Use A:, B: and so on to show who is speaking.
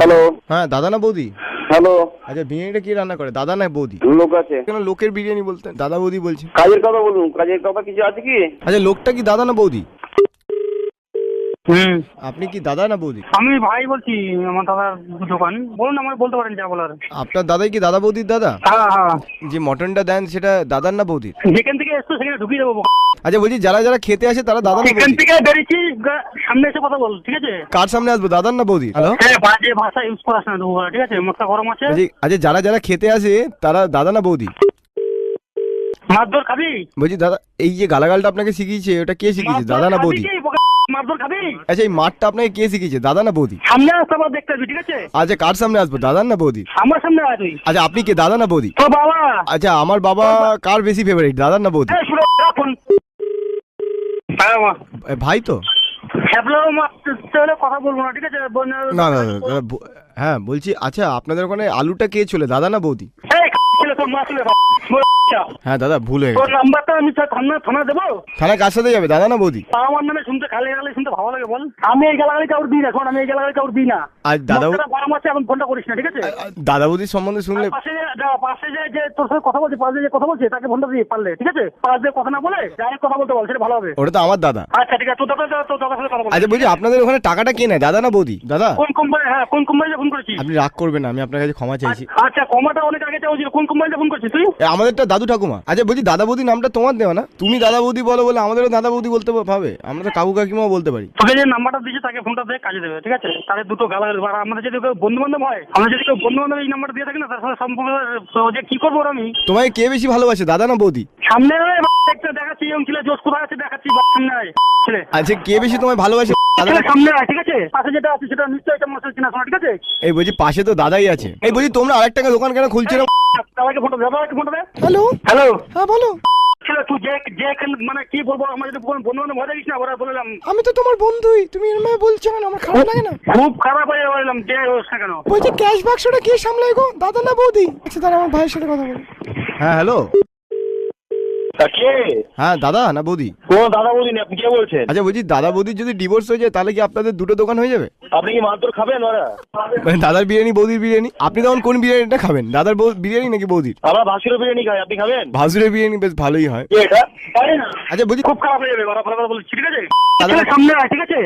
A: Hello.
B: হ্যাঁ দাদা না বৌদি?
A: হ্যালো।
B: আচ্ছা বিরিয়ানিটা কি রান্না করে, দাদা না বৌদি?
A: লোক আছে।
B: কেন লোকের বিরিয়ানি বলতেন, দাদা বৌদি বলছি।
A: কাজের কথা বলুন, কাজের কথা কিছু আছে কি?
B: আচ্ছা লোকটা কি দাদা না বৌদি?
C: হুম,
B: আপনি কি দাদা না বৌদি?
C: আমি ভাই বলছি, আমার দাদার দোকান। বলুন, আমার বলতে পারেন যা বলার।
B: আপনার দাদাই কি দাদা বৌদির দাদা?
C: হ্যাঁ হ্যাঁ,
B: যে মটনটা দেন সেটা দাদার না বৌদির?
C: যেখান থেকে এসছো সেখানে ঢুকিয়ে দেবো।
B: আচ্ছা বলছি যারা যারা খেতে আসে তারা দাদা না
C: সেখান
B: বৌদি?
C: থেকে বেরিয়েছি, সামনে এসে কথা বল, ঠিক আছে?
B: কার সামনে আসবো, দাদার না বৌদি? হ্যালো
C: হ্যাঁ, বাজে ভাষা ইউজ করাস না, ঠিক আছে? মাথা গরম আছে।
B: বলছি আচ্ছা যারা যারা খেতে আসে তারা দাদা না বৌদি?
C: মারধর খাবি?
B: বলছি দাদা এই যে গালাগালটা আপনাকে শিখিয়েছে ওটা কে শিখিয়েছে, দাদা না বৌদি?
C: মারধর খাবি?
B: আচ্ছা এই মাঠটা আপনাকে কে শিখিয়েছে, দাদা না বৌদি?
C: সামনে আসতে আবার দেখতে আসবি, ঠিক আছে?
B: আচ্ছা কার সামনে আসবো, দাদার না বৌদি?
C: আমার সামনে আয় তুই।
B: আচ্ছা আপনি কে, দাদা না বৌদি?
C: তো বাবা,
B: আচ্ছা আমার বাবা কার বেশি ফেভারিট, দাদার না বৌদি?
C: এই শুনো, ফোন। হ্যাঁ মা,
B: ভাই তো?
C: হ্যাবলো মারতে হলে কথা বলবো না, ঠিক আছে?
B: না না না, দাদা, হ্যাঁ বলছি আচ্ছা আপনাদের ওখানে আলুটা কে ছোলে, দাদা না বৌদি?
C: এই ছেলে তোর মা ছেলে,
B: হ্যাঁ দাদা ভুল হয়ে
C: তোর
B: গেছে।
C: নাম্বারটা আমি থানা দেবো?
B: থানায় কার সাথে যাবে, দাদা না বৌদি?
C: আমার নামে শুনতে খালি গালি শুনতে ভালো লাগে বল? আমি এই গালাগালি কাউর দিই না, শোন, আমি এই গালাগালি কাউর দিই না।
B: আর দাদা
C: মশলাটা গরম আছে, এখন ফোনটা করিস না, ঠিক আছে?
B: দাদা বৌদির সম্বন্ধে শুনলে
C: পাশে যে তোর সাথে কথা বলছে, পাশে যে কথা বলছে তাকে ফোনটা দিয়ে পারলে, ঠিক আছে? পাশ দিয়ে কথা না বলে ডাইরেক্ট কথা বলতে বল, সেটা ভালো হবে।
B: ওটা তো আমার দাদা।
C: আচ্ছা ঠিক আছে, তোর সাথে কথা বল।
B: আচ্ছা বলছি আপনাদের ওখানে টাকাটা কে নেয়, দাদা না বৌদি? দাদা
C: কোন কোম্পানি? হ্যাঁ, কোন কোম্পানিতে ফোন করেছিস?
B: আপনি রাগ করবেন না, আমি আপনার কাছে ক্ষমা চাইছি।
C: আচ্ছা, কমাটা অনেক আগে চাওয়া ছিল। কোন কোম্পানিতে ফোন করছিস তুই?
B: আমাদেরটা দাদু ঠাকুমা। আচ্ছা বলছি দাদা বৌদি নামটা তোমার দেওয়া না, তুমি দাদা বৌদি বলো বলে আমাদেরও দাদা বৌদি বলতে পাবে, আমরা তো কাকু কাকিমাও বলতে পারি।
C: তোকে যে নাম্বারটা দিয়েছে তাকে ফোনটা দিয়ে কাজে দেবে, ঠিক আছে? তাহলে দুটো গালাগালি। আর আমাদের যদি কেউ বন্ধু বান্ধব হয়, আমরা যদি কেউ বন্ধু বান্ধব এই নাম্বারটা দিয়ে থাকি না, তার সাথে সম্পর্ক যে কি করবো ওর আমি।
B: তোমায় কে বেশি ভালোবাসে, দাদা না বৌদি?
C: সামনে একটা দেখাচ্ছি, ইয়ং ছেলে জোশ কোথায় আছে দেখাচ্ছি, সামনে আয় ছেলে।
B: আচ্ছা কে বেশি তোমায় ভালোবাসে, দাদা
C: ছেলে
B: না?
C: সামনে আয়, ঠিক আছে? পাশে যেটা আছে সেটা নিশ্চয়ই একটা মানুষের চেনাশোনা, ঠিক আছে?
B: এই বলছি পাশে তো দাদাই আছে। এই বলছি তোমরা আরেকটা দোকান কেন খুলছো না?
C: সবাইকে ফোনটা দেবো, ফোনটা দে।
B: হ্যালো
C: হ্যালো,
B: হ্যাঁ বলো।
C: ছেলে তুই যে মানে কি বলবো, আমার যদি বন্ধু বান্ধব মজা দিস না, ওরা বললাম
B: আমি তো তোমার বন্ধুই, তুমি এরকম বলছো কেন, আমার খারাপ লাগে না?
C: খুব খারাপ হয়ে বললাম, যে হোস না কেন।
B: বলছি ক্যাশ বাক্সটা কে সামলায় গো, দাদা না বৌদি? আচ্ছা তাহলে আমার ভাইয়ের সাথে কথা বলি। হ্যাঁ হ্যালো।
A: কে?
B: হ্যাঁ দাদা না বৌদি?
A: কোন দাদা বলিনি, আপনি কে বলছেন?
B: আচ্ছা বলছি দাদা বৌদির যদি ডিভোর্স হয়ে যায় তাহলে কি আপনাদের দুটো দোকান হয়ে যাবে?
A: আপনি কি মারধর খাবেন ওরা?
B: মানে দাদার বিরিয়ানি বৌদির বিরিয়ানি, আপনি তখন কোন বিরিয়ানিটা খাবেন, দাদার বিরিয়ানি নাকি বৌদির?
A: আমরা ভাসুরের বিরিয়ানি খাই, আপনি খাবেন?
B: ভাসুরের বিরিয়ানি বেশ ভালোই হয়।
A: কে এটা?
B: আচ্ছা বলছি
C: খুব খারাপ হয়ে যাবে, ওরা ভালো কথা বলছি, ঠিক আছে?
B: দাদা-
C: ছেলে সামনে আয়, ঠিক আছে?